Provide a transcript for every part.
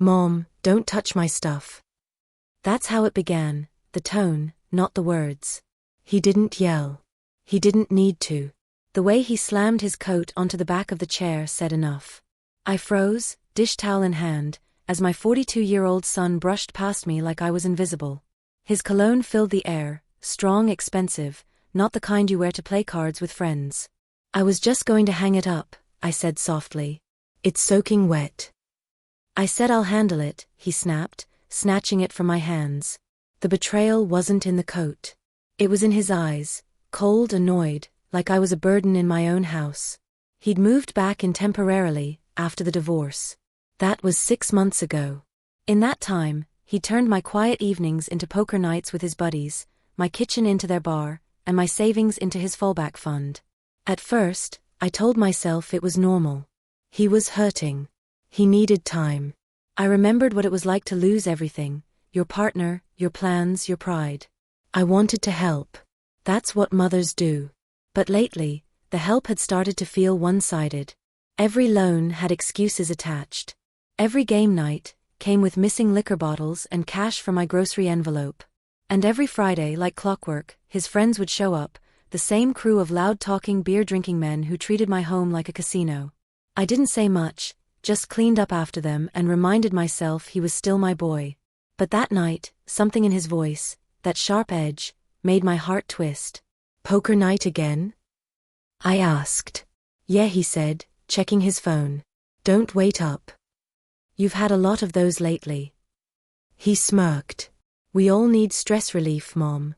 "Mom, don't touch my stuff." That's how it began, the tone, not the words. He didn't yell. He didn't need to. The way he slammed his coat onto the back of the chair said enough. I froze, dish towel in hand, as my 42-year-old son brushed past me like I was invisible. His cologne filled the air, strong, expensive, not the kind you wear to play cards with friends. "I was just going to hang it up," I said softly. "It's soaking wet." "I said I'll handle it," he snapped, snatching it from my hands. The betrayal wasn't in the coat. It was in his eyes, cold, annoyed, like I was a burden in my own house. He'd moved back in temporarily, after the divorce. That was 6 months ago. In that time, he turned my quiet evenings into poker nights with his buddies, my kitchen into their bar, and my savings into his fallback fund. At first, I told myself it was normal. He was hurting. He needed time. I remembered what it was like to lose everything, your partner, your plans, your pride. I wanted to help. That's what mothers do. But lately, the help had started to feel one-sided. Every loan had excuses attached. Every game night came with missing liquor bottles and cash from my grocery envelope. And every Friday, like clockwork, his friends would show up, the same crew of loud-talking, beer-drinking men who treated my home like a casino. I didn't say much, just cleaned up after them and reminded myself he was still my boy. But that night, something in his voice, that sharp edge, made my heart twist. "Poker night again?" I asked. "Yeah," he said, checking his phone. "Don't wait up. You've had a lot of those lately." He smirked. "We all need stress relief, Mom."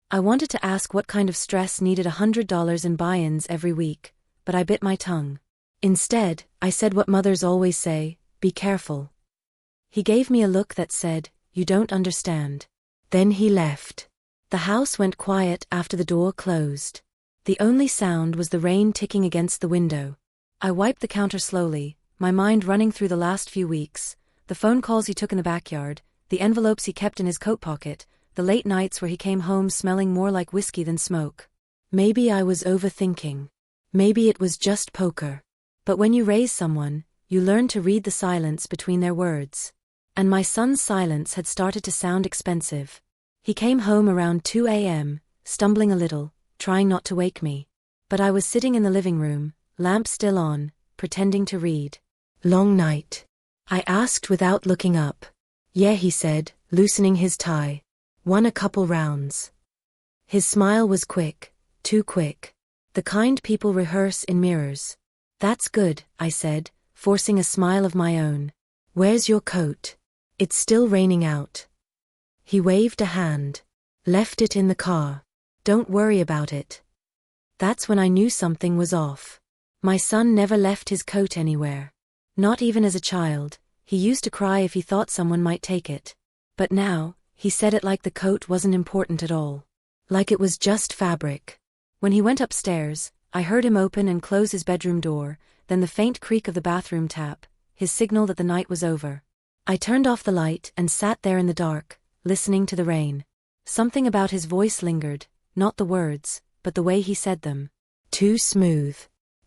I wanted to ask what kind of stress needed $100 in buy-ins every week, but I bit my tongue. Instead, I said what mothers always say, "Be careful." He gave me a look that said, "You don't understand." Then he left. The house went quiet after the door closed. The only sound was the rain ticking against the window. I wiped the counter slowly, my mind running through the last few weeks, the phone calls he took in the backyard, the envelopes he kept in his coat pocket, the late nights where he came home smelling more like whiskey than smoke. Maybe I was overthinking. Maybe it was just poker. But when you raise someone, you learn to read the silence between their words. And my son's silence had started to sound expensive. He came home around 2 a.m., stumbling a little, trying not to wake me. But I was sitting in the living room, lamp still on, pretending to read. "Long night?" I asked without looking up. "Yeah," he said, loosening his tie. "Won a couple rounds." His smile was quick, too quick. The kind people rehearse in mirrors. "That's good," I said, forcing a smile of my own. "Where's your coat? It's still raining out." He waved a hand. "Left it in the car. Don't worry about it." That's when I knew something was off. My son never left his coat anywhere. Not even as a child. He used to cry if he thought someone might take it. But now, he said it like the coat wasn't important at all. Like it was just fabric. When he went upstairs, I heard him open and close his bedroom door, then the faint creak of the bathroom tap, his signal that the night was over. I turned off the light and sat there in the dark, listening to the rain. Something about his voice lingered, not the words, but the way he said them. Too smooth.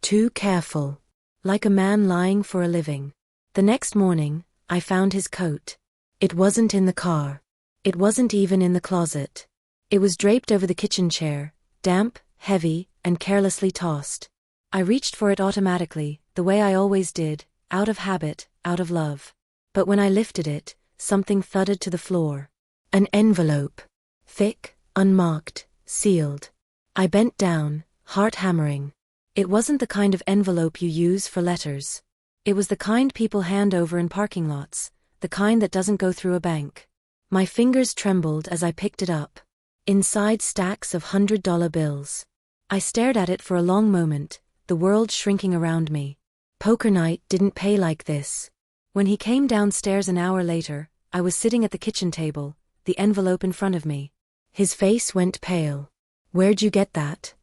Too careful. Like a man lying for a living. The next morning, I found his coat. It wasn't in the car. It wasn't even in the closet. It was draped over the kitchen chair, damp, heavy, and carelessly tossed. I reached for it automatically, the way I always did, out of habit, out of love. But when I lifted it, something thudded to the floor. An envelope. Thick, unmarked, sealed. I bent down, heart hammering. It wasn't the kind of envelope you use for letters. It was the kind people hand over in parking lots, the kind that doesn't go through a bank. My fingers trembled as I picked it up. Inside stacks of $100 bills. I stared at it for a long moment, the world shrinking around me. Poker night didn't pay like this. When he came downstairs an hour later, I was sitting at the kitchen table, the envelope in front of me. His face went pale. "Where'd you get that?"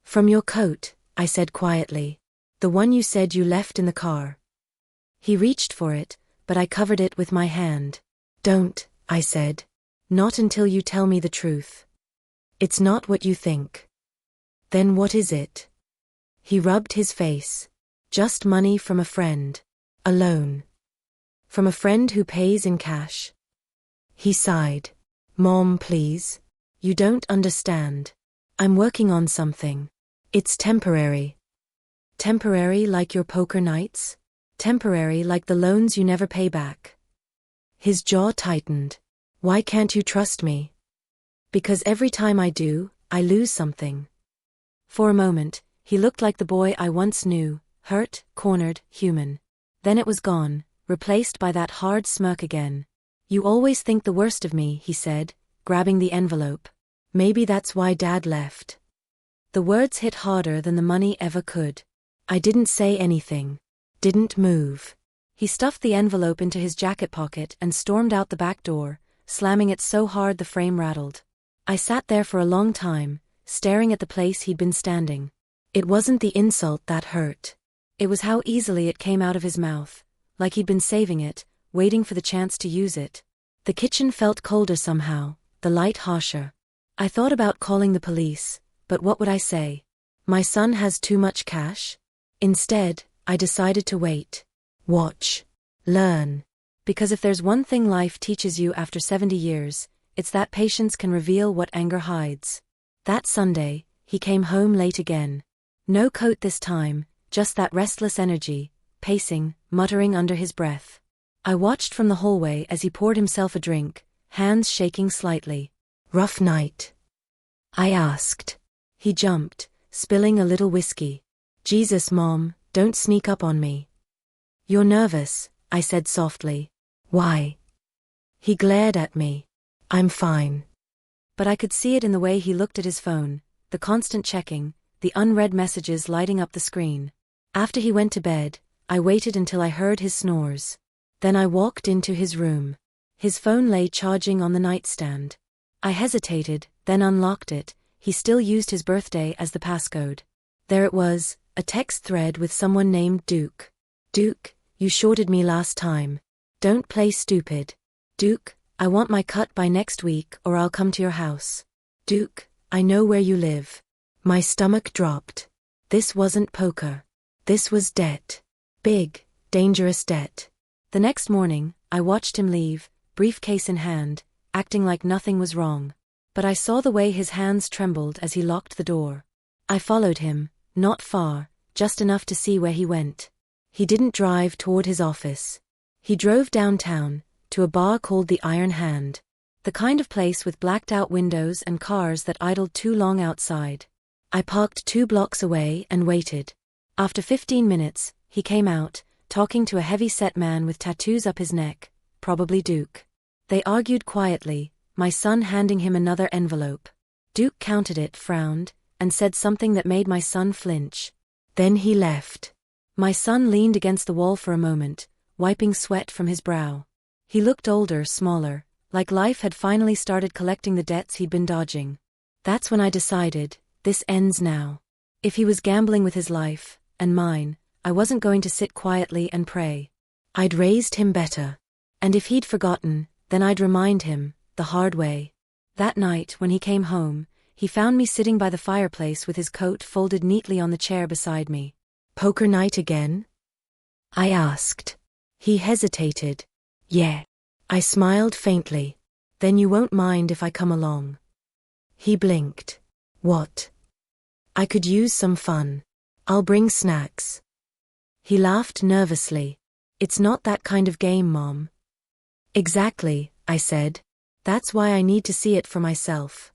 "From your coat," I said quietly. "The one you said you left in the car." He reached for it, but I covered it with my hand. "Don't," I said. "Not until you tell me the truth." "It's not what you think." "Then what is it?" He rubbed his face. "Just money from a friend. A loan." From a friend who pays in cash. He sighed. Mom, please. You don't understand. I'm working on something. It's temporary. Temporary like your poker nights? Temporary like the loans you never pay back. His jaw tightened. Why can't you trust me? Because every time I do, I lose something. For a moment, he looked like the boy I once knew, hurt, cornered, human. Then it was gone, replaced by that hard smirk again. You always think the worst of me, he said, grabbing the envelope. Maybe that's why Dad left. The words hit harder than the money ever could. I didn't say anything. Didn't move. He stuffed the envelope into his jacket pocket and stormed out the back door, slamming it so hard the frame rattled. I sat there for a long time, staring at the place he'd been standing. It wasn't the insult that hurt. It was how easily it came out of his mouth, like he'd been saving it, waiting for the chance to use it. The kitchen felt colder somehow, the light harsher. I thought about calling the police, but what would I say? My son has too much cash? Instead, I decided to wait. Watch. Learn. Because if there's one thing life teaches you after 70 years, it's that patience can reveal what anger hides. That Sunday, he came home late again. No coat this time, just that restless energy, pacing, muttering under his breath. I watched from the hallway as he poured himself a drink, hands shaking slightly. Rough night? I asked. He jumped, spilling a little whiskey. Jesus, Mom, don't sneak up on me. You're nervous, I said softly. Why? He glared at me. I'm fine. But I could see it in the way he looked at his phone, the constant checking, the unread messages lighting up the screen. After he went to bed, I waited until I heard his snores. Then I walked into his room. His phone lay charging on the nightstand. I hesitated, then unlocked it. He still used his birthday as the passcode. There it was, a text thread with someone named Duke. Duke, you shorted me last time. Don't play stupid. Duke, I want my cut by next week or I'll come to your house. Duke, I know where you live. My stomach dropped. This wasn't poker. This was debt. Big, dangerous debt. The next morning, I watched him leave, briefcase in hand, acting like nothing was wrong. But I saw the way his hands trembled as he locked the door. I followed him, not far, just enough to see where he went. He didn't drive toward his office. He drove downtown, to a bar called the Iron Hand. The kind of place with blacked-out windows and cars that idled too long outside. I parked 2 blocks away and waited. After 15 minutes, he came out, talking to a heavy-set man with tattoos up his neck, probably Duke. They argued quietly, my son handing him another envelope. Duke counted it, frowned, and said something that made my son flinch. Then he left. My son leaned against the wall for a moment, wiping sweat from his brow. He looked older, smaller, like life had finally started collecting the debts he'd been dodging. That's when I decided, this ends now. If he was gambling with his life, and mine, I wasn't going to sit quietly and pray. I'd raised him better. And if he'd forgotten, then I'd remind him, the hard way. That night, when he came home, he found me sitting by the fireplace with his coat folded neatly on the chair beside me. Poker night again? I asked. He hesitated. Yeah. I smiled faintly. Then you won't mind if I come along. He blinked. What? I could use some fun. I'll bring snacks. He laughed nervously. It's not that kind of game, Mom. Exactly, I said. That's why I need to see it for myself.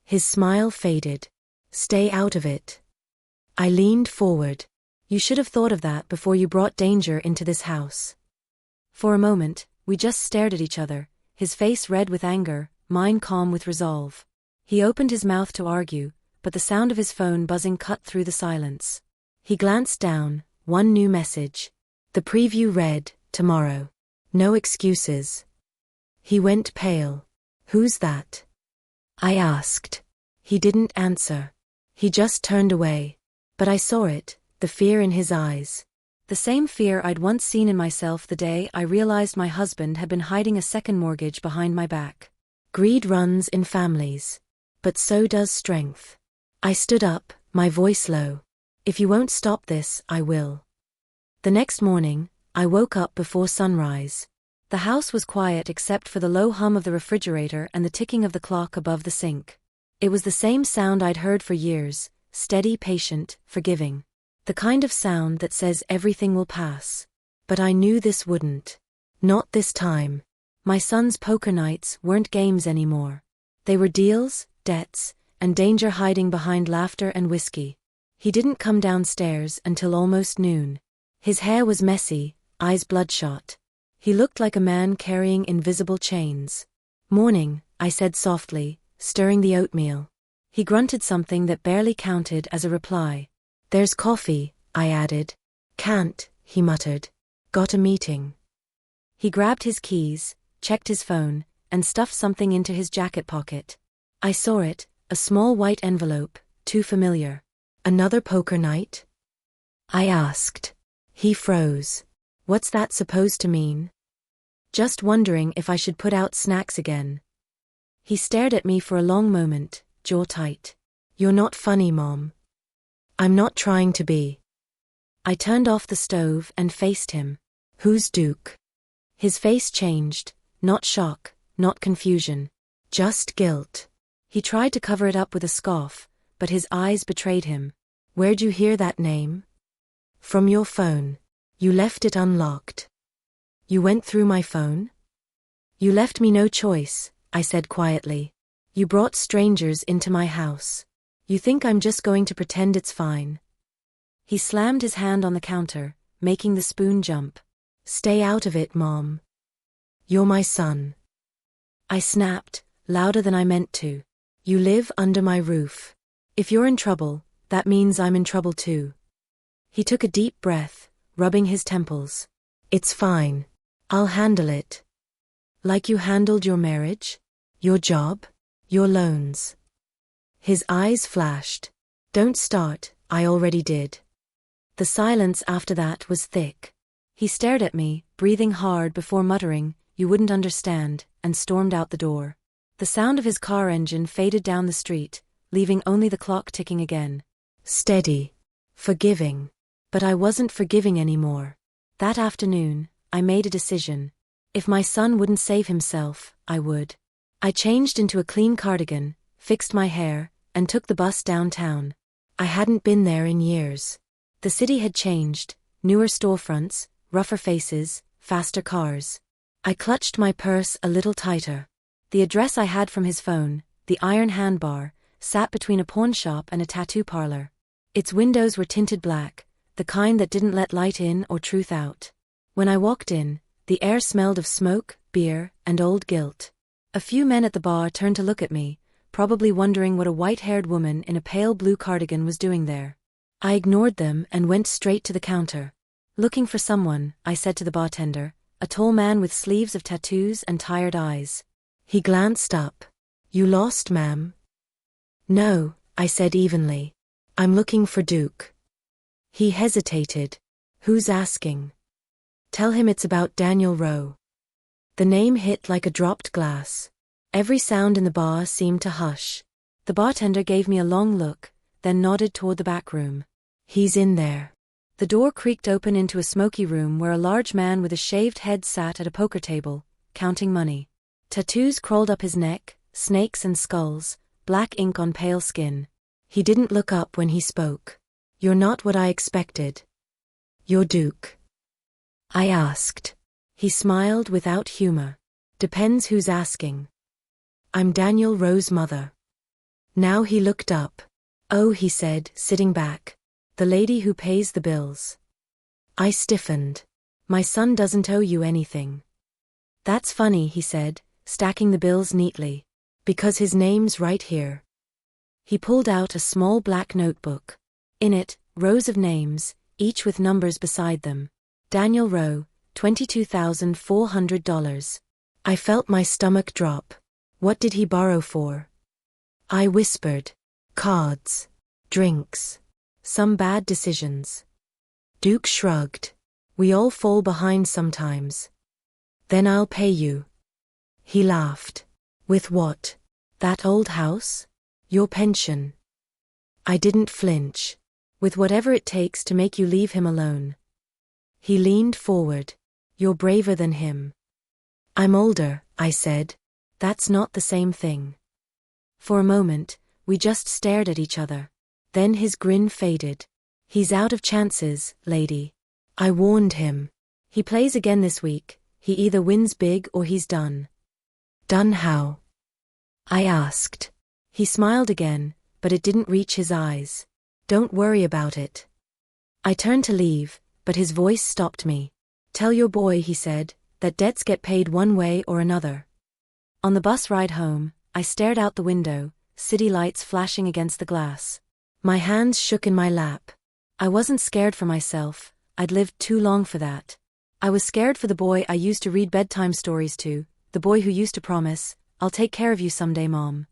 His smile faded. Stay out of it. I leaned forward. You should have thought of that before you brought danger into this house. For a moment, we just stared at each other, his face red with anger, mine calm with resolve. He opened his mouth to argue, but the sound of his phone buzzing cut through the silence. He glanced down, one new message. The preview read, tomorrow. No excuses. He went pale. Who's that? I asked. He didn't answer. He just turned away. But I saw it, the fear in his eyes. The same fear I'd once seen in myself the day I realized my husband had been hiding a second mortgage behind my back. Greed runs in families. But so does strength. I stood up, my voice low. If you won't stop this, I will. The next morning, I woke up before sunrise. The house was quiet except for the low hum of the refrigerator and the ticking of the clock above the sink. It was the same sound I'd heard for years, steady, patient, forgiving. The kind of sound that says everything will pass. But I knew this wouldn't. Not this time. My son's poker nights weren't games anymore. They were deals, debts, and danger hiding behind laughter and whiskey. He didn't come downstairs until almost noon. His hair was messy, eyes bloodshot. He looked like a man carrying invisible chains. "Morning," I said softly, stirring the oatmeal. He grunted something that barely counted as a reply. "There's coffee," I added. "Can't," he muttered. "Got a meeting." He grabbed his keys, checked his phone, and stuffed something into his jacket pocket. I saw it, a small white envelope, too familiar. "Another poker night?" I asked. He froze. "What's that supposed to mean?" "Just wondering if I should put out snacks again." He stared at me for a long moment, jaw tight. "You're not funny, Mom." "I'm not trying to be." I turned off the stove and faced him. "Who's Duke?" His face changed, not shock, not confusion. Just guilt. He tried to cover it up with a scoff, but his eyes betrayed him. "Where'd you hear that name?" "From your phone. You left it unlocked." "You went through my phone?" "You left me no choice," I said quietly. "You brought strangers into my house. You think I'm just going to pretend it's fine?" He slammed his hand on the counter, making the spoon jump. "Stay out of it, Mom. You're my son." I snapped, louder than I meant to. "You live under my roof. If you're in trouble, that means I'm in trouble too." He took a deep breath, rubbing his temples. "It's fine. I'll handle it." "Like you handled your marriage? Your job? Your loans?" His eyes flashed. "Don't start, I already did." The silence after that was thick. He stared at me, breathing hard before muttering, "You wouldn't understand," and stormed out the door. The sound of his car engine faded down the street, leaving only the clock ticking again. Steady. Forgiving. But I wasn't forgiving anymore. That afternoon, I made a decision. If my son wouldn't save himself, I would. I changed into a clean cardigan, fixed my hair, and took the bus downtown. I hadn't been there in years. The city had changed, newer storefronts, rougher faces, faster cars. I clutched my purse a little tighter. The address I had from his phone, the iron handbar, sat between a pawn shop and a tattoo parlor. Its windows were tinted black, the kind that didn't let light in or truth out. When I walked in, the air smelled of smoke, beer, and old guilt. A few men at the bar turned to look at me, probably wondering what a white-haired woman in a pale blue cardigan was doing there. I ignored them and went straight to the counter. "Looking for someone," I said to the bartender, a tall man with sleeves of tattoos and tired eyes. He glanced up. "You lost, ma'am?" "No," I said evenly. "I'm looking for Duke." He hesitated. "Who's asking?" "Tell him it's about Daniel Rowe." The name hit like a dropped glass. Every sound in the bar seemed to hush. The bartender gave me a long look, then nodded toward the back room. "He's in there." The door creaked open into a smoky room where a large man with a shaved head sat at a poker table, counting money. Tattoos crawled up his neck, snakes and skulls, black ink on pale skin. He didn't look up when he spoke. "You're not what I expected." "You're Duke?" I asked. He smiled without humor. "Depends who's asking." "I'm Daniel Rowe's mother." Now he looked up. "Oh," he said, sitting back. "The lady who pays the bills." I stiffened. "My son doesn't owe you anything." "That's funny," he said, stacking the bills neatly. "Because his name's right here." He pulled out a small black notebook. In it, rows of names, each with numbers beside them. Daniel Rowe, $22,400. I felt my stomach drop. What did he borrow for? I whispered. Cards. Drinks. Some bad decisions. Duke shrugged. "We all fall behind sometimes." "Then I'll pay you." He laughed. "With what? That old house? Your pension?" I didn't flinch. "With whatever it takes to make you leave him alone." He leaned forward. You're braver than him. I'm older, I said. That's not the same thing. For a moment, we just stared at each other. Then his grin faded. He's out of chances, lady. I warned him. He plays again this week. He either wins big or he's done. Done how? I asked. He smiled again, but it didn't reach his eyes. Don't worry about it. I turned to leave, but his voice stopped me. Tell your boy, he said, that debts get paid one way or another. On the bus ride home, I stared out the window, city lights flashing against the glass. My hands shook in my lap. I wasn't scared for myself, I'd lived too long for that. I was scared for the boy I used to read bedtime stories to, the boy who used to promise, I'll take care of you someday, Mom.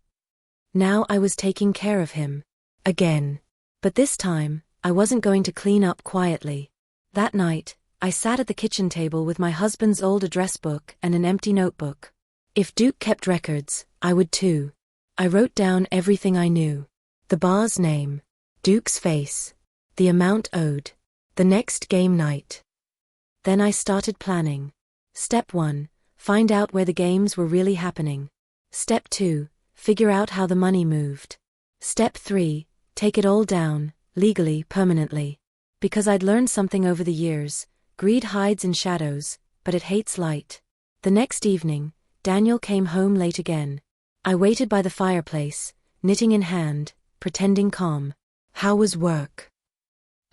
Now I was taking care of him. Again. But this time, I wasn't going to clean up quietly. That night, I sat at the kitchen table with my husband's old address book and an empty notebook. If Duke kept records, I would too. I wrote down everything I knew. The bar's name. Duke's face. The amount owed. The next game night. Then I started planning. Step 1, find out where the games were really happening. Step 2, figure out how the money moved. Step 3, take it all down, legally, permanently. Because I'd learned something over the years, greed hides in shadows, but it hates light. The next evening, Daniel came home late again. I waited by the fireplace, knitting in hand, pretending calm. How was work?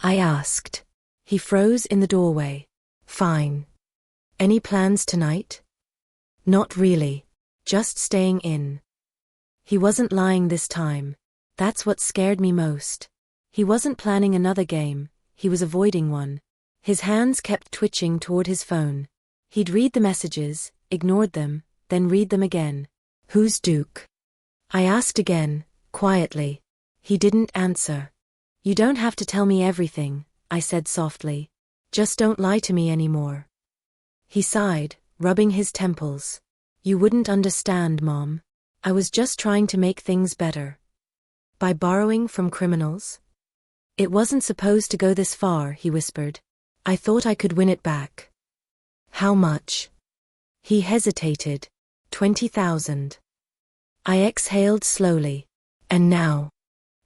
I asked. He froze in the doorway. Fine. Any plans tonight? Not really. Just staying in. He wasn't lying this time. That's what scared me most. He wasn't planning another game, he was avoiding one. His hands kept twitching toward his phone. He'd read the messages, ignored them, then read them again. Who's Duke? I asked again, quietly. He didn't answer. You don't have to tell me everything, I said softly. Just don't lie to me anymore. He sighed, rubbing his temples. You wouldn't understand, Mom. I was just trying to make things better. By borrowing from criminals? It wasn't supposed to go this far, he whispered. I thought I could win it back. How much? He hesitated. 20,000. I exhaled slowly. And now?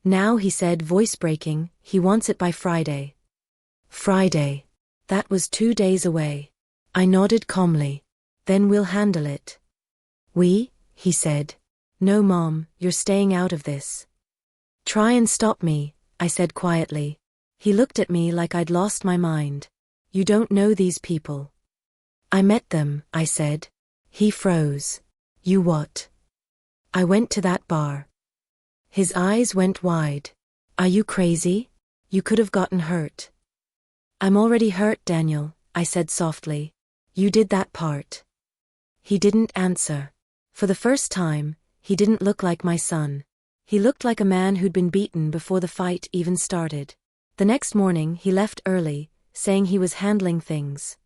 Now, he said, voice breaking, he wants it by Friday. Friday. That was 2 days away. I nodded calmly. Then we'll handle it. We? He said. No, Mom, you're staying out of this. Try and stop me, I said quietly. He looked at me like I'd lost my mind. You don't know these people. I met them, I said. He froze. You what? I went to that bar. His eyes went wide. Are you crazy? You could have gotten hurt. I'm already hurt, Daniel, I said softly. You did that part. He didn't answer. For the first time, he didn't look like my son. He looked like a man who'd been beaten before the fight even started. The next morning he left early, saying he was handling things.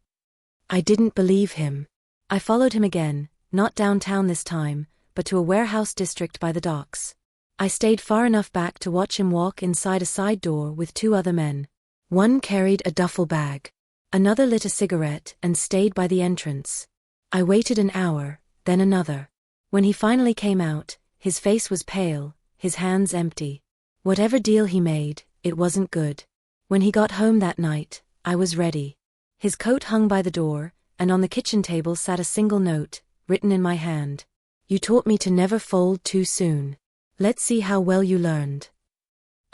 I didn't believe him. I followed him again, not downtown this time, but to a warehouse district by the docks. I stayed far enough back to watch him walk inside a side door with 2 other men. One carried a duffel bag. Another lit a cigarette and stayed by the entrance. I waited an hour, then another. When he finally came out, his face was pale, his hands empty. Whatever deal he made, it wasn't good. When he got home that night, I was ready. His coat hung by the door, and on the kitchen table sat a single note, written in my hand. You taught me to never fold too soon. Let's see how well you learned.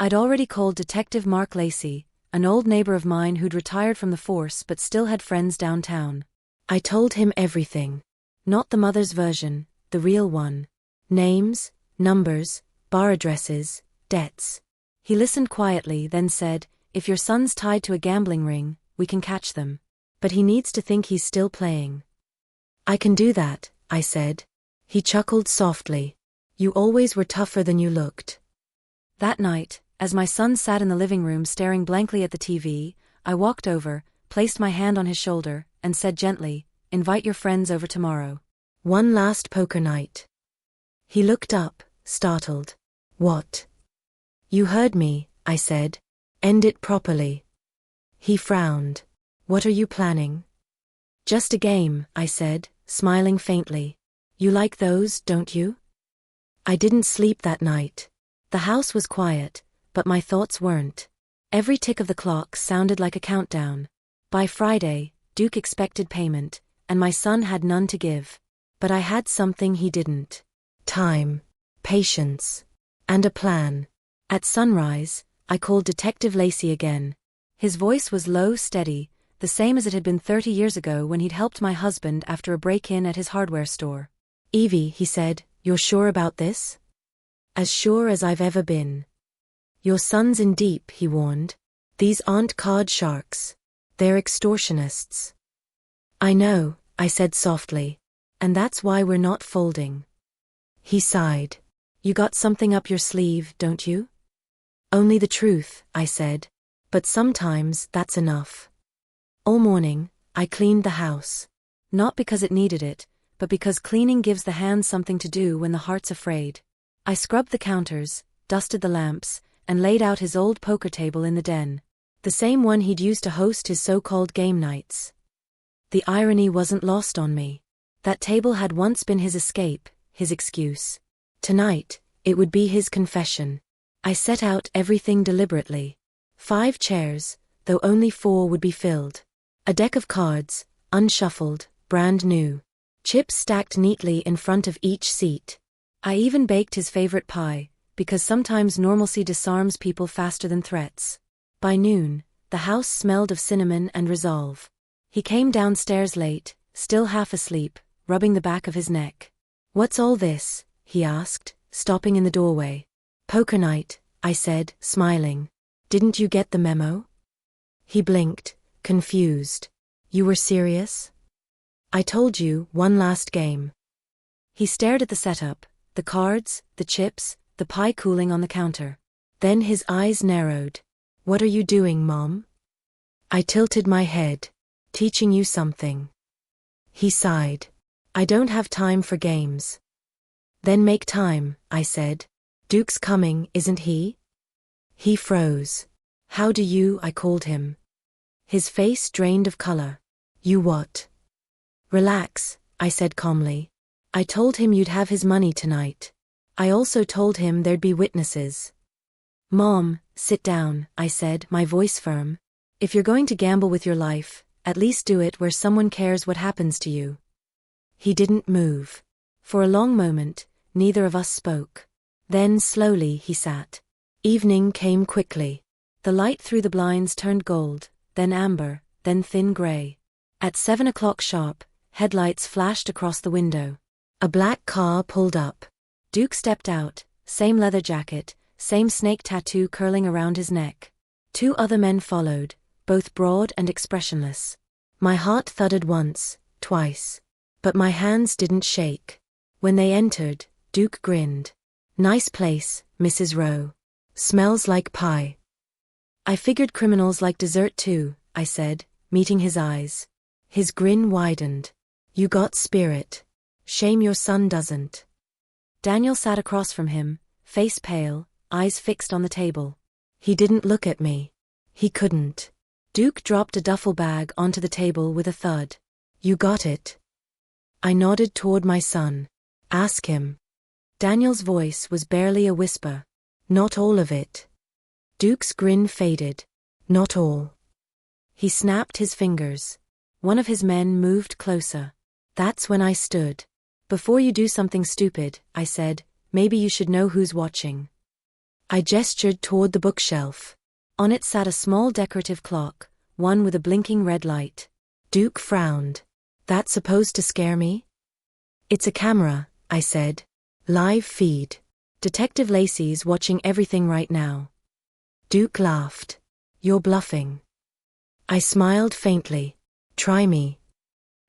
I'd already called Detective Mark Lacey, an old neighbor of mine who'd retired from the force but still had friends downtown. I told him everything. Not the mother's version, the real one. Names, numbers, bar addresses, debts. He listened quietly, then said, if your son's tied to a gambling ring, we can catch them. But he needs to think he's still playing. I can do that, I said. He chuckled softly. You always were tougher than you looked. That night, as my son sat in the living room staring blankly at the TV, I walked over, placed my hand on his shoulder, and said gently, invite your friends over tomorrow. One last poker night. He looked up, startled. What? You heard me, I said. End it properly. He frowned. What are you planning? Just a game, I said, smiling faintly. You like those, don't you? I didn't sleep that night. The house was quiet, but my thoughts weren't. Every tick of the clock sounded like a countdown. By Friday, Duke expected payment, and my son had none to give. But I had something he didn't. Time, patience, and a plan. At sunrise, I called Detective Lacey again. His voice was low, steady, the same as it had been 30 years ago when he'd helped my husband after a break-in at his hardware store. Evie, he said, you're sure about this? As sure as I've ever been. Your son's in deep, he warned. These aren't card sharks. They're extortionists. I know, I said softly. And that's why we're not folding. He sighed. You got something up your sleeve, don't you? Only the truth, I said. But sometimes that's enough. All morning, I cleaned the house. Not because it needed it, but because cleaning gives the hands something to do when the heart's afraid. I scrubbed the counters, dusted the lamps, and laid out his old poker table in the den. The same one he'd used to host his so-called game nights. The irony wasn't lost on me. That table had once been his escape, his excuse. Tonight, it would be his confession. I set out everything deliberately. 5 chairs, though only 4 would be filled. A deck of cards, unshuffled, brand new. Chips stacked neatly in front of each seat. I even baked his favorite pie, because sometimes normalcy disarms people faster than threats. By noon, the house smelled of cinnamon and resolve. He came downstairs late, still half asleep, rubbing the back of his neck. What's all this? He asked, stopping in the doorway. Poker night, I said, smiling. Didn't you get the memo? He blinked, confused. You were serious? I told you, one last game. He stared at the setup, the cards, the chips, the pie cooling on the counter. Then his eyes narrowed. What are you doing, Mom? I tilted my head. Teaching you something. He sighed. I don't have time for games. Then make time, I said. Duke's coming, isn't he? He froze. How do you? I called him. His face drained of color. You what? Relax, I said calmly. I told him you'd have his money tonight. I also told him there'd be witnesses. Mom, sit down, I said, my voice firm. If you're going to gamble with your life, at least do it where someone cares what happens to you. He didn't move. For a long moment, neither of us spoke. Then slowly he sat. Evening came quickly. The light through the blinds turned gold, then amber, then thin gray. At 7 o'clock sharp, headlights flashed across the window. A black car pulled up. Duke stepped out, same leather jacket, same snake tattoo curling around his neck. 2 other men followed, both broad and expressionless. My heart thudded once, twice. But my hands didn't shake. When they entered, Duke grinned. Nice place, Mrs. Rowe. Smells like pie. I figured criminals like dessert too, I said, meeting his eyes. His grin widened. You got spirit. Shame your son doesn't. Daniel sat across from him, face pale, eyes fixed on the table. He didn't look at me. He couldn't. Duke dropped a duffel bag onto the table with a thud. You got it? I nodded toward my son. Ask him. Daniel's voice was barely a whisper. Not all of it. Duke's grin faded. Not all. He snapped his fingers. One of his men moved closer. That's when I stood. Before you do something stupid, I said, maybe you should know who's watching. I gestured toward the bookshelf. On it sat a small decorative clock, one with a blinking red light. Duke frowned. That supposed to scare me? It's a camera, I said. Live feed. Detective Lacey's watching everything right now. Duke laughed. You're bluffing. I smiled faintly. Try me.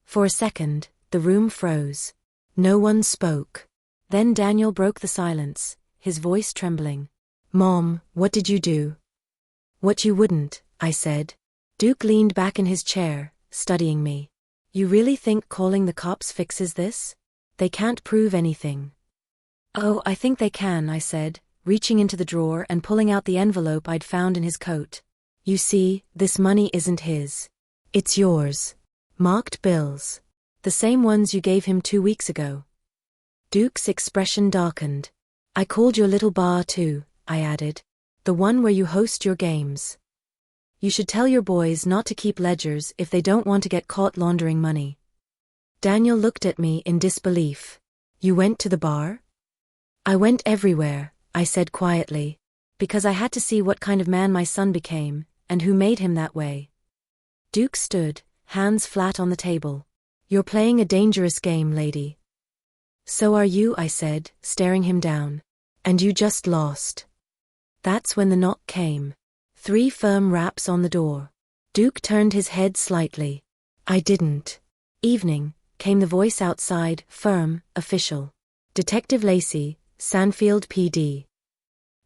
For a second, the room froze. No one spoke. Then Daniel broke the silence, his voice trembling. Mom, what did you do? What you wouldn't, I said. Duke leaned back in his chair, studying me. You really think calling the cops fixes this? They can't prove anything. Oh, I think they can, I said, reaching into the drawer and pulling out the envelope I'd found in his coat. You see, this money isn't his. It's yours. Marked bills. The same ones you gave him 2 weeks ago. Duke's expression darkened. I called your little bar too, I added. The one where you host your games. You should tell your boys not to keep ledgers if they don't want to get caught laundering money. Daniel looked at me in disbelief. You went to the bar? I went everywhere, I said quietly, because I had to see what kind of man my son became, and who made him that way. Duke stood, hands flat on the table. You're playing a dangerous game, lady. So are you, I said, staring him down. And you just lost. That's when the knock came. 3 firm raps on the door. Duke turned his head slightly. I didn't. Evening, came the voice outside, firm, official. Detective Lacey, Sandfield PD.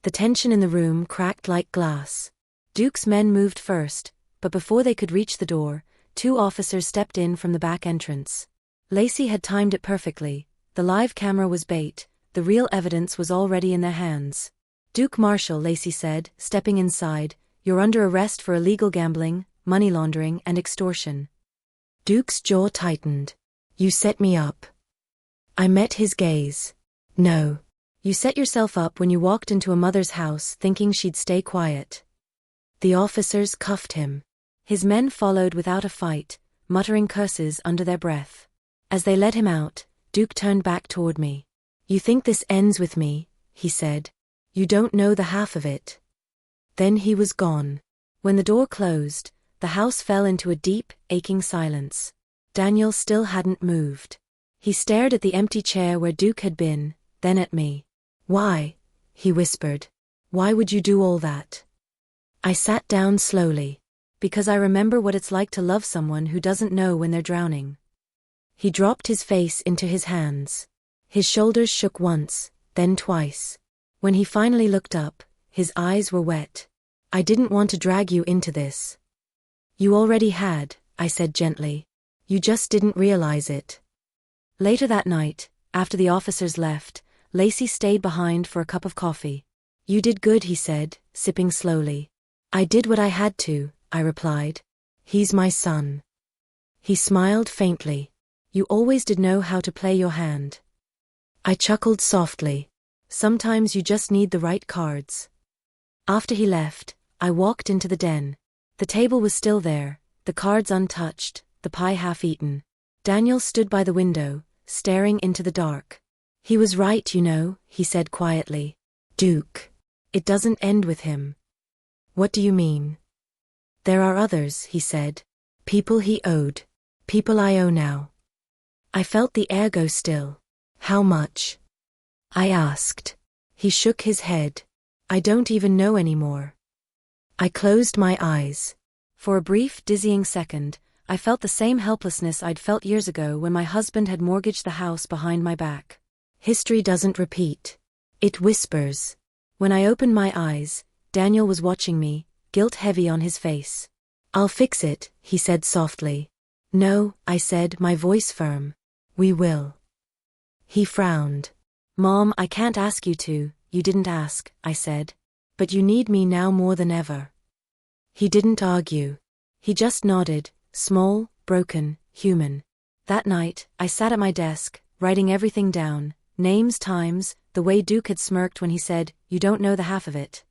The tension in the room cracked like glass. Duke's men moved first, but before they could reach the door, 2 officers stepped in from the back entrance. Lacey had timed it perfectly. The live camera was bait, the real evidence was already in their hands. Duke Marshall, Lacey said, stepping inside, you're under arrest for illegal gambling, money laundering and extortion. Duke's jaw tightened. You set me up. I met his gaze. No. You set yourself up when you walked into a mother's house thinking she'd stay quiet. The officers cuffed him. His men followed without a fight, muttering curses under their breath. As they led him out, Duke turned back toward me. You think this ends with me, he said. You don't know the half of it. Then he was gone. When the door closed, the house fell into a deep, aching silence. Daniel still hadn't moved. He stared at the empty chair where Duke had been, then at me. Why? He whispered. Why would you do all that? I sat down slowly. Because I remember what it's like to love someone who doesn't know when they're drowning. He dropped his face into his hands. His shoulders shook once, then twice. When he finally looked up, his eyes were wet. I didn't want to drag you into this. You already had, I said gently. You just didn't realize it. Later that night, after the officers left, Lacey stayed behind for a cup of coffee. You did good, he said, sipping slowly. I did what I had to, I replied. He's my son. He smiled faintly. You always did know how to play your hand. I chuckled softly. Sometimes you just need the right cards. After he left, I walked into the den. The table was still there, the cards untouched, the pie half-eaten. Daniel stood by the window, staring into the dark. He was right, you know, he said quietly. Duke. It doesn't end with him. What do you mean? There are others, he said. People he owed. People I owe now. I felt the air go still. How much? I asked. He shook his head. I don't even know anymore. I closed my eyes. For a brief, dizzying second, I felt the same helplessness I'd felt years ago when my husband had mortgaged the house behind my back. History doesn't repeat. It whispers. When I opened my eyes, Daniel was watching me, guilt heavy on his face. I'll fix it, he said softly. No, I said, my voice firm. We will. He frowned. Mom, I can't ask you to, you didn't ask, I said. But you need me now more than ever. He didn't argue. He just nodded, small, broken, human. That night, I sat at my desk, writing everything down, names, times, the way Duke had smirked when he said, you don't know the half of it.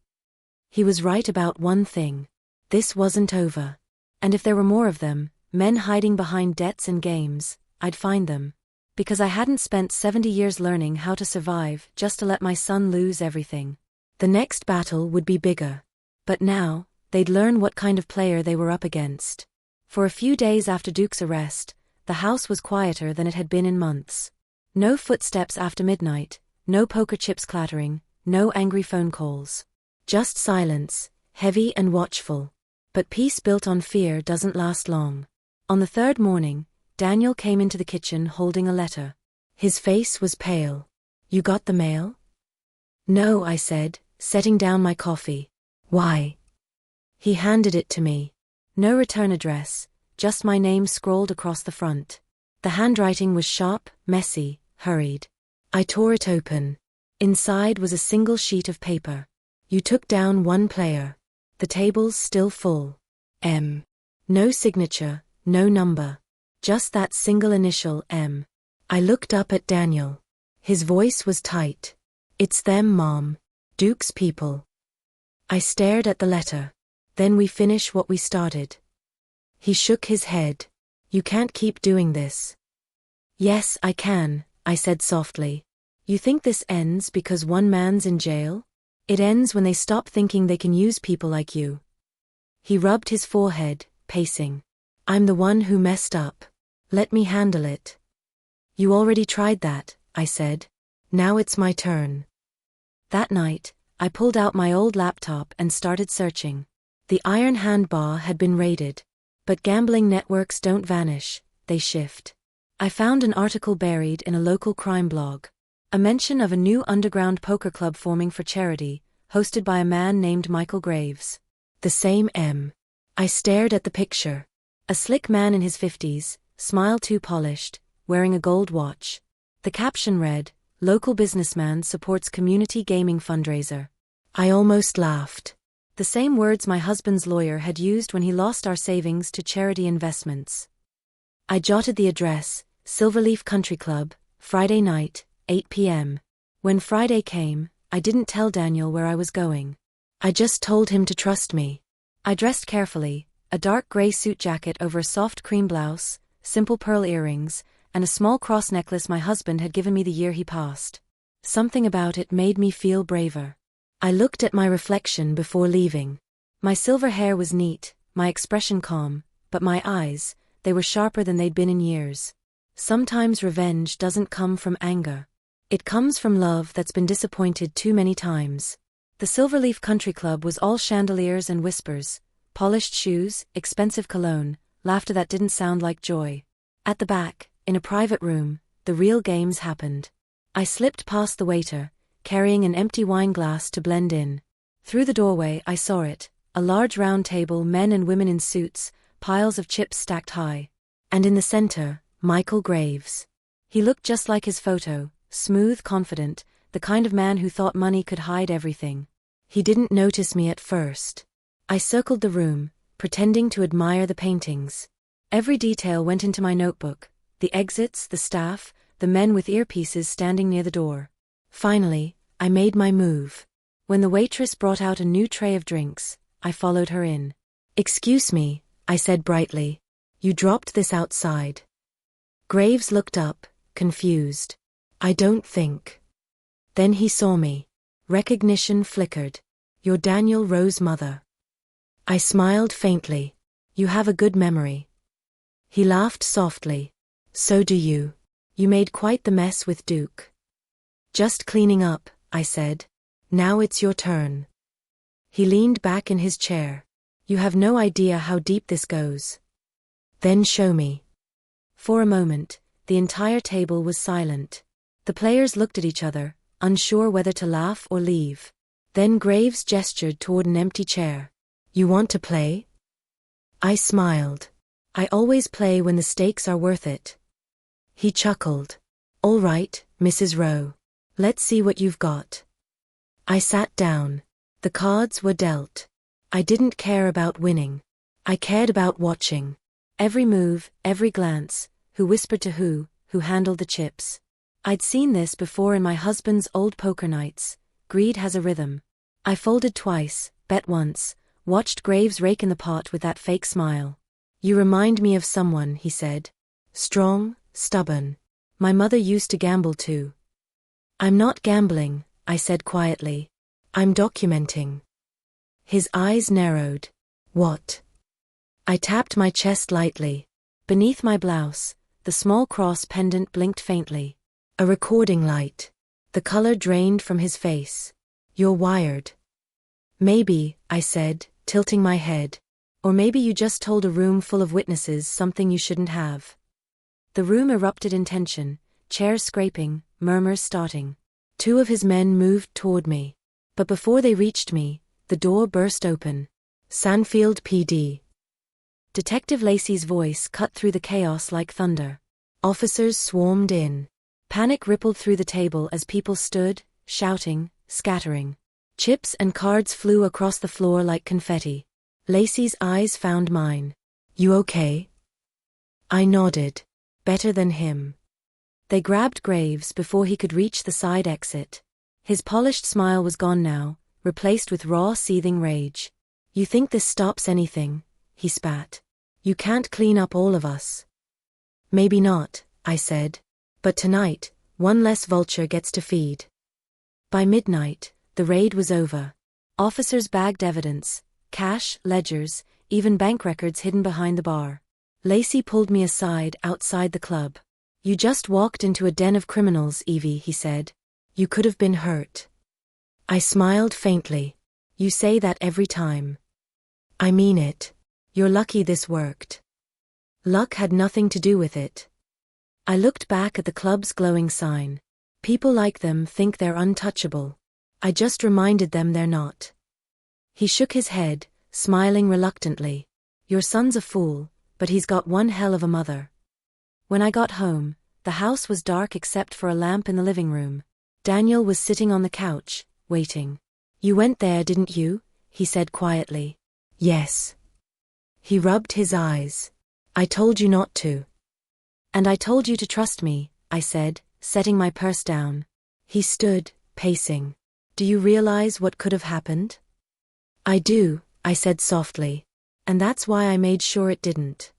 He was right about one thing. This wasn't over. And if there were more of them, men hiding behind debts and games, I'd find them. Because I hadn't spent 70 years learning how to survive just to let my son lose everything. The next battle would be bigger. But now, they'd learn what kind of player they were up against. For a few days after Duke's arrest, the house was quieter than it had been in months. No footsteps after midnight, no poker chips clattering, no angry phone calls. Just silence, heavy and watchful. But peace built on fear doesn't last long. On the 3rd morning, Daniel came into the kitchen holding a letter. His face was pale. You got the mail? No, I said, setting down my coffee. Why? He handed it to me. No return address, just my name scrawled across the front. The handwriting was sharp, messy, hurried. I tore it open. Inside was a single sheet of paper. You took down one player. The table's still full. M. No signature, no number. Just that single initial, M. I looked up at Daniel. His voice was tight. It's them, Mom. Duke's people. I stared at the letter. Then we finish what we started. He shook his head. You can't keep doing this. Yes, I can, I said softly. You think this ends because one man's in jail? It ends when they stop thinking they can use people like you. He rubbed his forehead, pacing. I'm the one who messed up. Let me handle it. You already tried that, I said. Now it's my turn. That night, I pulled out my old laptop and started searching. The iron hand bar had been raided. But gambling networks don't vanish, they shift. I found an article buried in a local crime blog. A mention of a new underground poker club forming for charity, hosted by a man named Michael Graves. The same M. I stared at the picture. A slick man in his 50s, smile too polished, wearing a gold watch. The caption read, Local businessman supports community gaming fundraiser. I almost laughed. The same words my husband's lawyer had used when he lost our savings to charity investments. I jotted the address, Silverleaf Country Club, Friday night, 8 p.m. When Friday came, I didn't tell Daniel where I was going. I just told him to trust me. I dressed carefully, a dark gray suit jacket over a soft cream blouse, simple pearl earrings, and a small cross necklace my husband had given me the year he passed. Something about it made me feel braver. I looked at my reflection before leaving. My silver hair was neat, my expression calm, but my eyes, they were sharper than they'd been in years. Sometimes revenge doesn't come from anger. It comes from love that's been disappointed too many times. The Silverleaf Country Club was all chandeliers and whispers, polished shoes, expensive cologne, laughter that didn't sound like joy. At the back, in a private room, the real games happened. I slipped past the waiter, carrying an empty wine glass to blend in. Through the doorway I saw it, a large round table, men and women in suits, piles of chips stacked high. And in the center, Michael Graves. He looked just like his photo, smooth, confident, the kind of man who thought money could hide everything. He didn't notice me at first. I circled the room, pretending to admire the paintings. Every detail went into my notebook, the exits, the staff, the men with earpieces standing near the door. Finally, I made my move. When the waitress brought out a new tray of drinks, I followed her in. Excuse me, I said brightly. You dropped this outside. Graves looked up, confused. I don't think. Then he saw me. Recognition flickered. You're Daniel Rowe's mother. I smiled faintly. You have a good memory. He laughed softly. So do you. You made quite the mess with Duke. Just cleaning up, I said. Now it's your turn. He leaned back in his chair. You have no idea how deep this goes. Then show me. For a moment, the entire table was silent. The players looked at each other, unsure whether to laugh or leave. Then Graves gestured toward an empty chair. You want to play? I smiled. I always play when the stakes are worth it. He chuckled. All right, Mrs. Rowe. Let's see what you've got. I sat down. The cards were dealt. I didn't care about winning. I cared about watching. Every move, every glance, who whispered to who handled the chips. I'd seen this before in my husband's old poker nights. Greed has a rhythm. I folded twice, bet once, watched Graves rake in the pot with that fake smile. You remind me of someone, he said. Strong, stubborn. My mother used to gamble too. I'm not gambling, I said quietly. I'm documenting. His eyes narrowed. What? I tapped my chest lightly. Beneath my blouse, the small cross pendant blinked faintly. A recording light. The color drained from his face. You're wired. Maybe, I said, tilting my head. Or maybe you just told a room full of witnesses something you shouldn't have. The room erupted in tension, chairs scraping, murmurs starting. Two of his men moved toward me. But before they reached me, the door burst open. Sanfield PD. Detective Lacey's voice cut through the chaos like thunder. Officers swarmed in. Panic rippled through the table as people stood, shouting, scattering. Chips and cards flew across the floor like confetti. Lacey's eyes found mine. You okay? I nodded. Better than him. They grabbed Graves before he could reach the side exit. His polished smile was gone now, replaced with raw, seething rage. You think this stops anything? He spat. You can't clean up all of us. Maybe not, I said. But tonight, one less vulture gets to feed. By midnight, the raid was over. Officers bagged evidence, cash, ledgers, even bank records hidden behind the bar. Lacey pulled me aside outside the club. You just walked into a den of criminals, Evie, he said. You could have been hurt. I smiled faintly. You say that every time. I mean it. You're lucky this worked. Luck had nothing to do with it. I looked back at the club's glowing sign. People like them think they're untouchable. I just reminded them they're not. He shook his head, smiling reluctantly. Your son's a fool, but he's got one hell of a mother. When I got home, the house was dark except for a lamp in the living room. Daniel was sitting on the couch, waiting. You went there, didn't you? He said quietly. Yes. He rubbed his eyes. I told you not to. And I told you to trust me, I said, setting my purse down. He stood, pacing. Do you realize what could have happened? I do, I said softly. And that's why I made sure it didn't.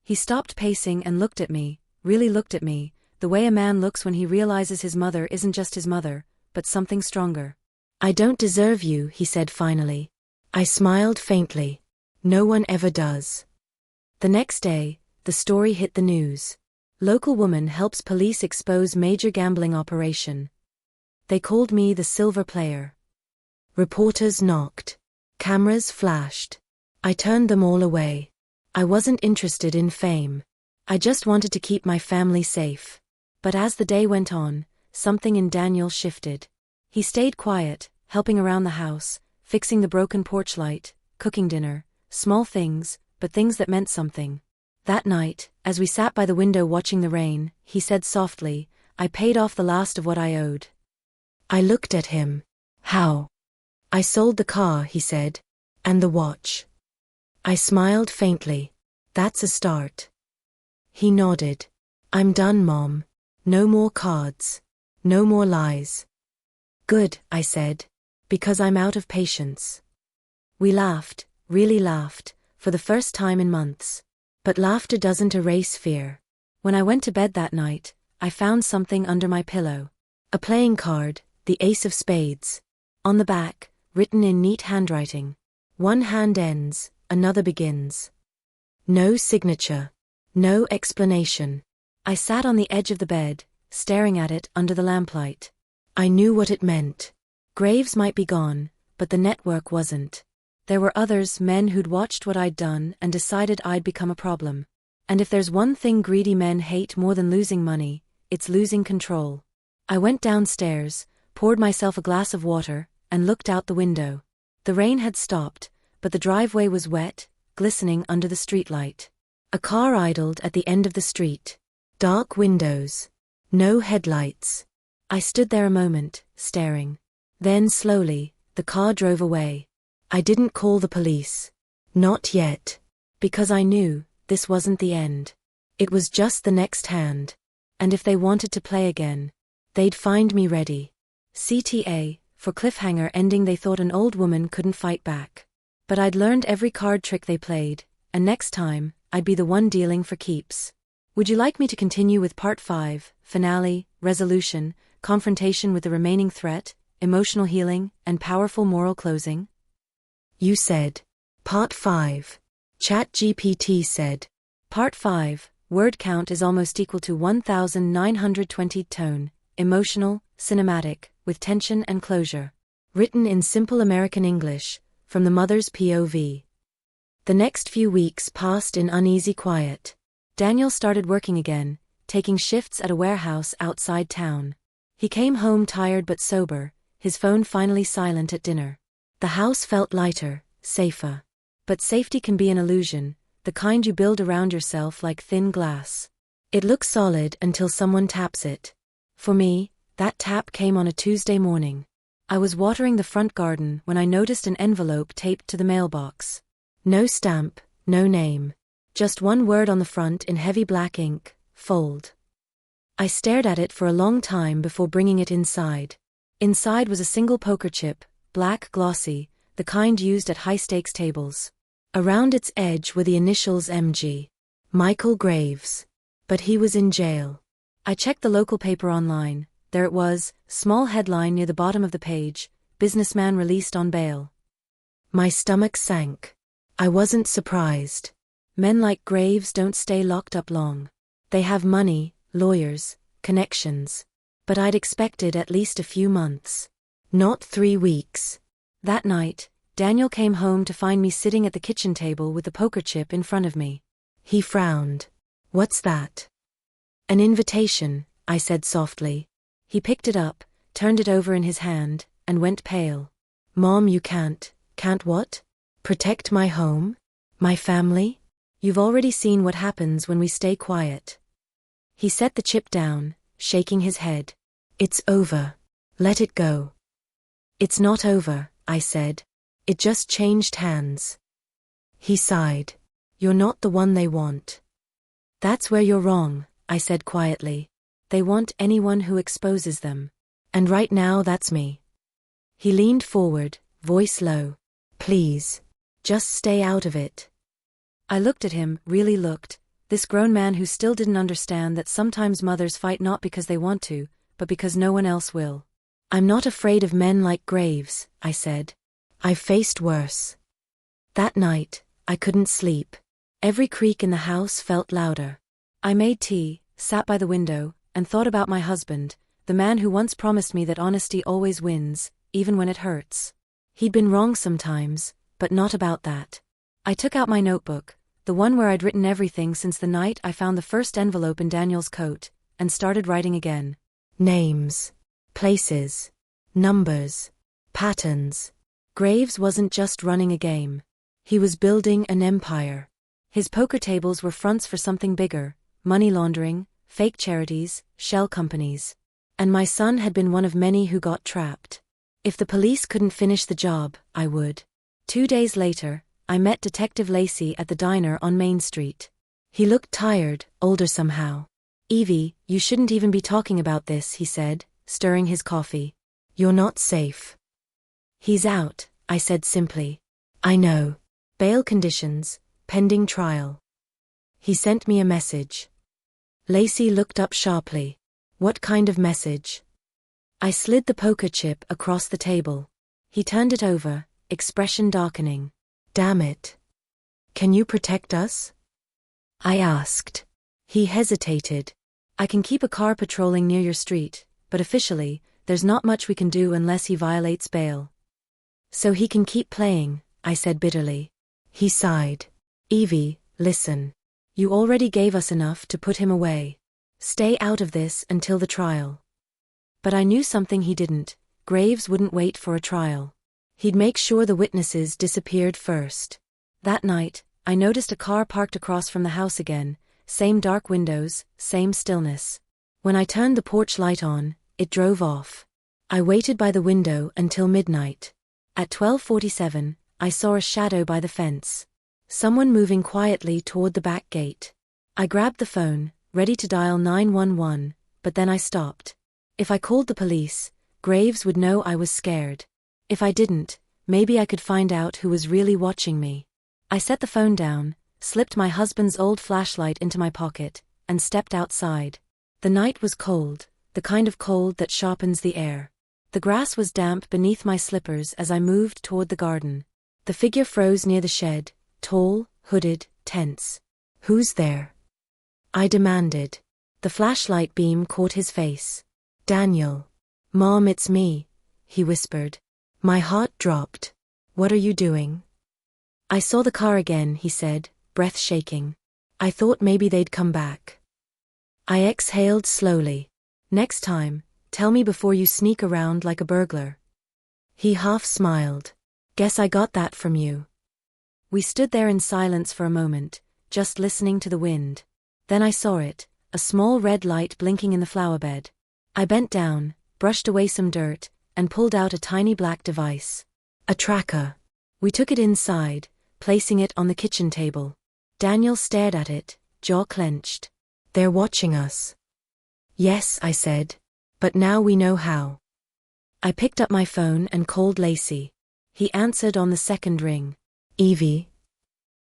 He stopped pacing and looked at me, really looked at me, the way a man looks when he realizes his mother isn't just his mother, but something stronger. I don't deserve you, he said finally. I smiled faintly. No one ever does. The next day, the story hit the news. Local woman helps police expose major gambling operation. They called me the silver player. Reporters knocked. Cameras flashed. I turned them all away. I wasn't interested in fame. I just wanted to keep my family safe. But as the day went on, something in Daniel shifted. He stayed quiet, helping around the house, fixing the broken porch light, cooking dinner, small things, but things that meant something. That night, as we sat by the window watching the rain, he said softly, I paid off the last of what I owed. I looked at him. How? I sold the car, he said. And the watch. I smiled faintly. That's a start. He nodded. I'm done, Mom. No more cards. No more lies. Good, I said. Because I'm out of patience. We laughed, really laughed, for the first time in months. But laughter doesn't erase fear. When I went to bed that night, I found something under my pillow. A playing card, the ace of spades. On the back, written in neat handwriting. One hand ends, another begins. No signature. No explanation. I sat on the edge of the bed, staring at it under the lamplight. I knew what it meant. Graves might be gone, but the network wasn't. There were others, men who'd watched what I'd done and decided I'd become a problem. And if there's one thing greedy men hate more than losing money, it's losing control. I went downstairs, poured myself a glass of water, and looked out the window. The rain had stopped, but the driveway was wet, glistening under the streetlight. A car idled at the end of the street. Dark windows. No headlights. I stood there a moment, staring. Then slowly, the car drove away. I didn't call the police. Not yet. Because I knew, this wasn't the end. It was just the next hand. And if they wanted to play again, they'd find me ready. CTA, for cliffhanger ending. They thought an old woman couldn't fight back. But I'd learned every card trick they played, and next time, I'd be the one dealing for keeps. Would you like me to continue with Part 5, finale, resolution, confrontation with the remaining threat, emotional healing, and powerful moral closing? You said. Part 5. ChatGPT said. Part 5, word count is almost equal to 1920 tone, emotional, cinematic, with tension and closure. Written in simple American English, from the mother's POV. The next few weeks passed in uneasy quiet. Daniel started working again, taking shifts at a warehouse outside town. He came home tired but sober, his phone finally silent at dinner. The house felt lighter, safer. But safety can be an illusion, the kind you build around yourself like thin glass. It looks solid until someone taps it. For me, that tap came on a Tuesday morning. I was watering the front garden when I noticed an envelope taped to the mailbox. No stamp, no name. Just one word on the front in heavy black ink: fold. I stared at it for a long time before bringing it inside. Inside was a single poker chip, black, glossy, the kind used at high-stakes tables. Around its edge were the initials MG. Michael Graves. But he was in jail. I checked the local paper online. There it was, small headline near the bottom of the page: businessman released on bail. My stomach sank. I wasn't surprised. Men like Graves don't stay locked up long. They have money, lawyers, connections. But I'd expected at least a few months. Not 3 weeks. That night, Daniel came home to find me sitting at the kitchen table with the poker chip in front of me. He frowned. "What's that?" "An invitation," I said softly. He picked it up, turned it over in his hand, and went pale. "Mom, you can't what? Protect my home? My family? You've already seen what happens when we stay quiet." He set the chip down, shaking his head. "It's over. Let it go." "It's not over," I said. "It just changed hands." He sighed. "You're not the one they want." "That's where you're wrong," I said quietly. "They want anyone who exposes them. And right now that's me." He leaned forward, voice low. "Please. Just stay out of it." I looked at him, really looked, this grown man who still didn't understand that sometimes mothers fight not because they want to, but because no one else will. "I'm not afraid of men like Graves," I said. "I've faced worse." That night, I couldn't sleep. Every creak in the house felt louder. I made tea, sat by the window, and thought about my husband, the man who once promised me that honesty always wins, even when it hurts. He'd been wrong sometimes, but not about that. I took out my notebook, the one where I'd written everything since the night I found the first envelope in Daniel's coat, and started writing again. Names. Places. Numbers. Patterns. Graves wasn't just running a game. He was building an empire. His poker tables were fronts for something bigger: money laundering, fake charities, shell companies. And my son had been one of many who got trapped. If the police couldn't finish the job, I would. 2 days later, I met Detective Lacey at the diner on Main Street. He looked tired, older somehow. "Evie, you shouldn't even be talking about this," he said, stirring his coffee. "You're not safe." "He's out," I said simply. "I know. Bail conditions, pending trial." He sent me a message. Lacey looked up sharply. "What kind of message?" I slid the poker chip across the table. He turned it over, expression darkening. "Damn it. Can you protect us?" I asked. He hesitated. "I can keep a car patrolling near your street, but officially, there's not much we can do unless he violates bail." "So he can keep playing," I said bitterly. He sighed. "Evie, listen. You already gave us enough to put him away. Stay out of this until the trial." But I knew something he didn't. Graves wouldn't wait for a trial. He'd make sure the witnesses disappeared first. That night, I noticed a car parked across from the house again, same dark windows, same stillness. When I turned the porch light on, it drove off. I waited by the window until midnight. At 12:47, I saw a shadow by the fence. Someone moving quietly toward the back gate. I grabbed the phone, ready to dial 911, but then I stopped. If I called the police, Graves would know I was scared. If I didn't, maybe I could find out who was really watching me. I set the phone down, slipped my husband's old flashlight into my pocket, and stepped outside. The night was cold, the kind of cold that sharpens the air. The grass was damp beneath my slippers as I moved toward the garden. The figure froze near the shed, tall, hooded, tense. "Who's there?" I demanded. The flashlight beam caught his face. "Daniel." "Mom, it's me," he whispered. My heart dropped. "What are you doing?" "I saw the car again," he said, breath shaking. "I thought maybe they'd come back." I exhaled slowly. "Next time, tell me before you sneak around like a burglar." He half smiled. "Guess I got that from you." We stood there in silence for a moment, just listening to the wind. Then I saw it, a small red light blinking in the flower bed. I bent down, brushed away some dirt, and pulled out a tiny black device. A tracker. We took it inside, placing it on the kitchen table. Daniel stared at it, jaw clenched. They're watching us. Yes, I said. But now we know how. I picked up my phone and called Lacey. He answered on the second ring. Evie.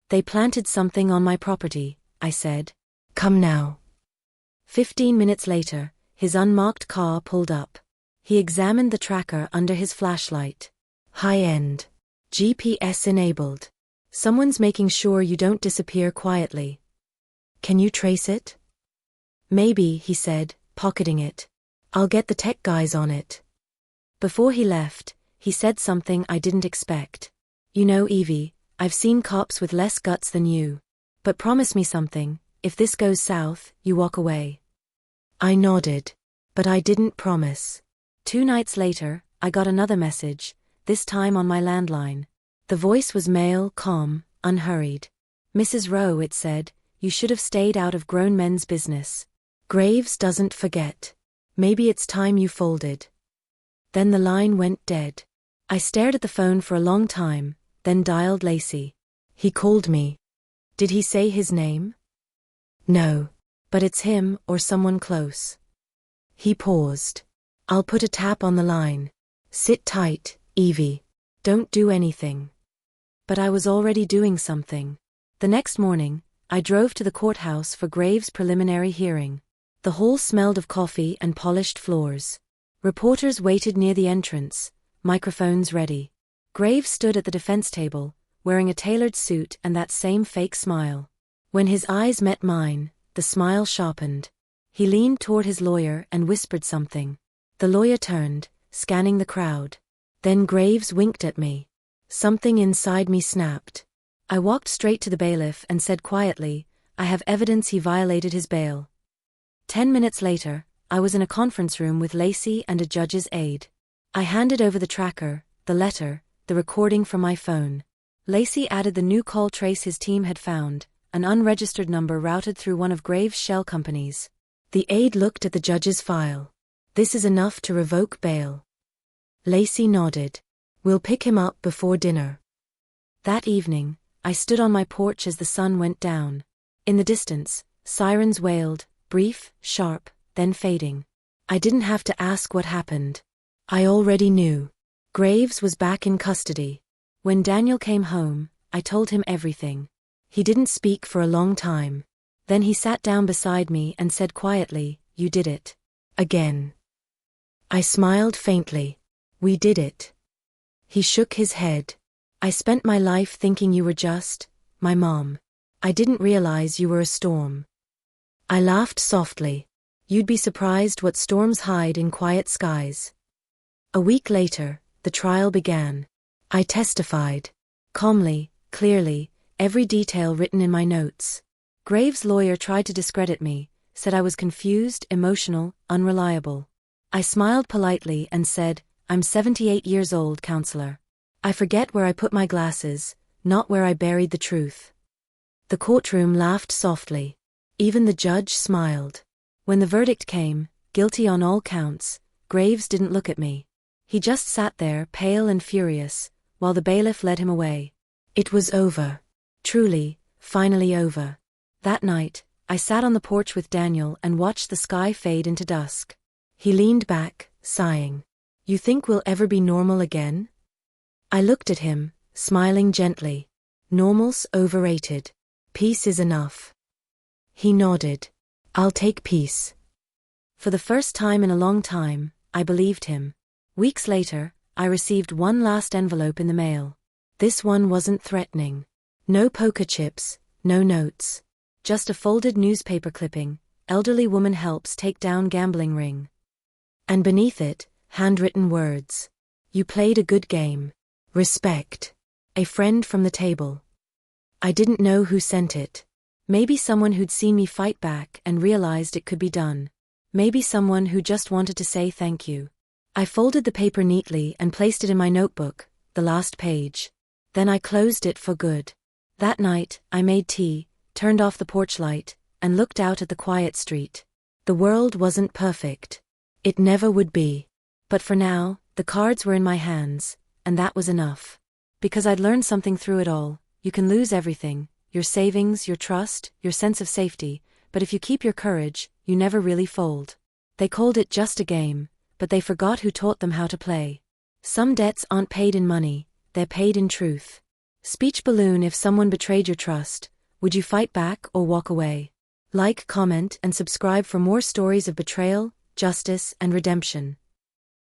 They planted something on my property, I said. Come now. 15 minutes later, his unmarked car pulled up. He examined the tracker under his flashlight. High-end. GPS enabled. Someone's making sure you don't disappear quietly. Can you trace it? Maybe, he said, pocketing it. I'll get the tech guys on it. Before he left, he said something I didn't expect. You know, Evie, I've seen cops with less guts than you. But promise me something, if this goes south, you walk away. I nodded. But I didn't promise. 2 nights later, I got another message, this time on my landline. The voice was male, calm, unhurried. Mrs. Rowe, it said, you should have stayed out of grown men's business. Graves doesn't forget. Maybe it's time you folded. Then the line went dead. I stared at the phone for a long time, then dialed Lacey. He called me. Did he say his name? No. But it's him or someone close. He paused. I'll put a tap on the line. Sit tight, Evie. Don't do anything. But I was already doing something. The next morning, I drove to the courthouse for Graves' preliminary hearing. The hall smelled of coffee and polished floors. Reporters waited near the entrance, microphones ready. Graves stood at the defense table, wearing a tailored suit and that same fake smile. When his eyes met mine, the smile sharpened. He leaned toward his lawyer and whispered something. The lawyer turned, scanning the crowd. Then Graves winked at me. Something inside me snapped. I walked straight to the bailiff and said quietly, I have evidence he violated his bail. 10 minutes later, I was in a conference room with Lacey and a judge's aide. I handed over the tracker, the letter, the recording from my phone. Lacey added the new call trace his team had found, an unregistered number routed through one of Graves' shell companies. The aide looked at the judge's file. This is enough to revoke bail. Lacey nodded. We'll pick him up before dinner. That evening, I stood on my porch as the sun went down. In the distance, sirens wailed, brief, sharp, then fading. I didn't have to ask what happened. I already knew. Graves was back in custody. When Daniel came home, I told him everything. He didn't speak for a long time. Then he sat down beside me and said quietly, You did it. Again. I smiled faintly. We did it. He shook his head. I spent my life thinking you were just my mom. I didn't realize you were a storm. I laughed softly. You'd be surprised what storms hide in quiet skies. A week later, the trial began. I testified. Calmly, clearly, every detail written in my notes. Graves' lawyer tried to discredit me, said I was confused, emotional, unreliable. I smiled politely and said, I'm 78 years old, counselor. I forget where I put my glasses, not where I buried the truth. The courtroom laughed softly. Even the judge smiled. When the verdict came, guilty on all counts, Graves didn't look at me. He just sat there, pale and furious, while the bailiff led him away. It was over. Truly, finally over. That night, I sat on the porch with Daniel and watched the sky fade into dusk. He leaned back, sighing. You think we'll ever be normal again? I looked at him, smiling gently. Normal's overrated. Peace is enough. He nodded. I'll take peace. For the first time in a long time, I believed him. Weeks later, I received one last envelope in the mail. This one wasn't threatening. No poker chips, no notes. Just a folded newspaper clipping, elderly woman helps take down gambling ring. And beneath it, handwritten words. You played a good game. Respect. A friend from the table. I didn't know who sent it. Maybe someone who'd seen me fight back and realized it could be done. Maybe someone who just wanted to say thank you. I folded the paper neatly and placed it in my notebook, the last page. Then I closed it for good. That night, I made tea, turned off the porch light, and looked out at the quiet street. The world wasn't perfect. It never would be. But for now, the cards were in my hands, and that was enough. Because I'd learned something through it all. You can lose everything, your savings, your trust, your sense of safety, but if you keep your courage, you never really fold. They called it just a game, but they forgot who taught them how to play. Some debts aren't paid in money, they're paid in truth. Speech balloon: if someone betrayed your trust, would you fight back or walk away? Like, comment, and subscribe for more stories of betrayal, justice, and redemption.